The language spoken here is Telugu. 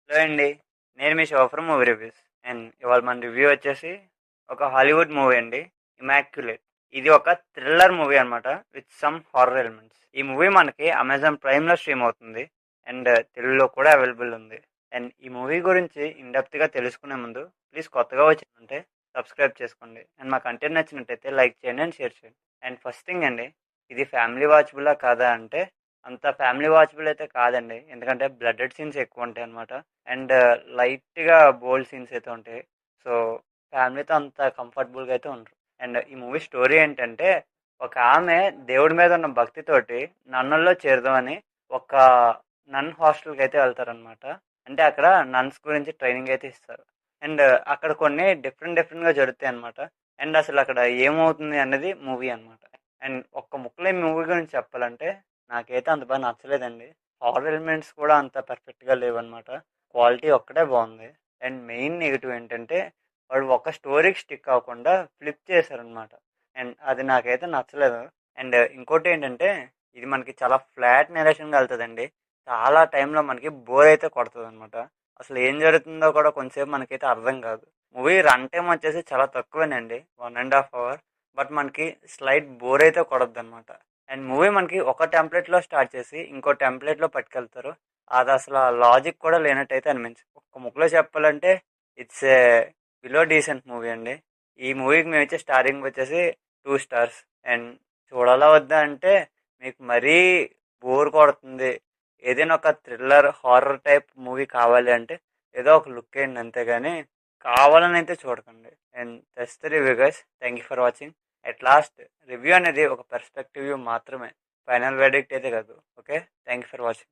హలో అండి. నేను మీ షోఫర్ మూవీ రివ్యూస్. అండ్ ఇవాళ మన రివ్యూ వచ్చేసి ఒక హాలీవుడ్ మూవీ అండి, ఇమాక్యులేట్. ఇది ఒక థ్రిల్లర్ మూవీ అనమాట, విత్ సమ్ హారర్ ఎలిమెంట్స్. ఈ మూవీ మనకి అమెజాన్ ప్రైమ్లో స్ట్రీమ్ అవుతుంది అండ్ తెలుగులో కూడా అవైలబుల్ ఉంది. అండ్ ఈ మూవీ గురించి గా తెలుసుకునే ముందు ప్లీజ్ కొత్తగా వచ్చిందంటే సబ్స్క్రైబ్ చేసుకోండి. అండ్ మా కంటెంట్ నచ్చినట్టయితే లైక్ చేయండి అండ్ షేర్ చేయండి. అండ్ ఫస్ట్ థింగ్ అండి, ఇది ఫ్యామిలీ వాచబుల్లా కాదా అంటే అంత ఫ్యామిలీ వాచబుల్ అయితే కాదండి. ఎందుకంటే బ్లడెడ్ సీన్స్ ఎక్కువ ఉంటాయి అనమాట. అండ్ లైట్గా బోల్డ్ సీన్స్ అయితే ఉంటాయి. సో ఫ్యామిలీతో అంత కంఫర్టబుల్గా అయితే ఉండరు. అండ్ ఈ మూవీ స్టోరీ ఏంటంటే, ఒక ఆమె దేవుడి మీద ఉన్న భక్తితోటి నన్నుల్లో చేరుదామని ఒక నన్ హాస్టల్కి అయితే వెళ్తారనమాట. అంటే అక్కడ నన్స్ గురించి ట్రైనింగ్ అయితే ఇస్తారు. అండ్ అక్కడ కొన్ని డిఫరెంట్గా జరుగుతాయి అనమాట. అండ్ అసలు అక్కడ ఏమవుతుంది అన్నది మూవీ అనమాట. అండ్ ఒక్క ముక్కలో ఈ మూవీ గురించి చెప్పాలంటే నాకైతే అంత బాగా నచ్చలేదండి. హారర్ ఎలిమెంట్స్ కూడా అంత పర్ఫెక్ట్గా లేవన్నమాట. క్వాలిటీ ఒక్కటే బాగుంది. అండ్ మెయిన్ నెగిటివ్ ఏంటంటే వాడు ఒక స్టోరీకి స్టిక్ అవ్వకుండా ఫ్లిప్ చేశారనమాట. అండ్ అది నాకైతే నచ్చలేదు. అండ్ ఇంకోటి ఏంటంటే, ఇది మనకి చాలా ఫ్లాట్ నెరేషన్గా వెళ్తుందండి. చాలా టైంలో మనకి బోర్ అయితే కొడుతుంది అనమాట. అసలు ఏం జరుగుతుందో కూడా కొంచెంసేపు మనకైతే అర్థం కాదు. మూవీ రన్ టైం వచ్చేసి చాలా తక్కువేనండి, 1.5 hours. బట్ మనకి స్లైట్ బోర్ అయితే కొడద్దు అనమాట. అండ్ మూవీ మనకి ఒక టెంప్లెట్లో స్టార్ట్ చేసి ఇంకో టెంప్లెట్లో పట్టుకెళ్తారు. అది అసలు ఆ లాజిక్ కూడా లేనట్టయితే అనిపించింది. ఒక్క ముక్కలో చెప్పాలంటే it's a below decent movie అండి. ఈ మూవీకి మేము ఇచ్చే స్టారింగ్ వచ్చేసి 2 stars. అండ్ చూడాలా వద్దా అంటే, మీకు మరీ బోర్ కొడుతుంది, ఏదైనా ఒక థ్రిల్లర్ హారర్ టైప్ మూవీ కావాలి అంటే ఏదో ఒక లుక్ వేయండి అంతేగాని కావాలని అయితే చూడకండి. And that's the review guys. Thank you for watching. At last review అనేది ఒక పర్స్పెక్టివ్ వ్యూ మాత్రమే, ఫైనల్ వెర్డిక్ట్ అయితే కాదు. Okay, thank you for watching.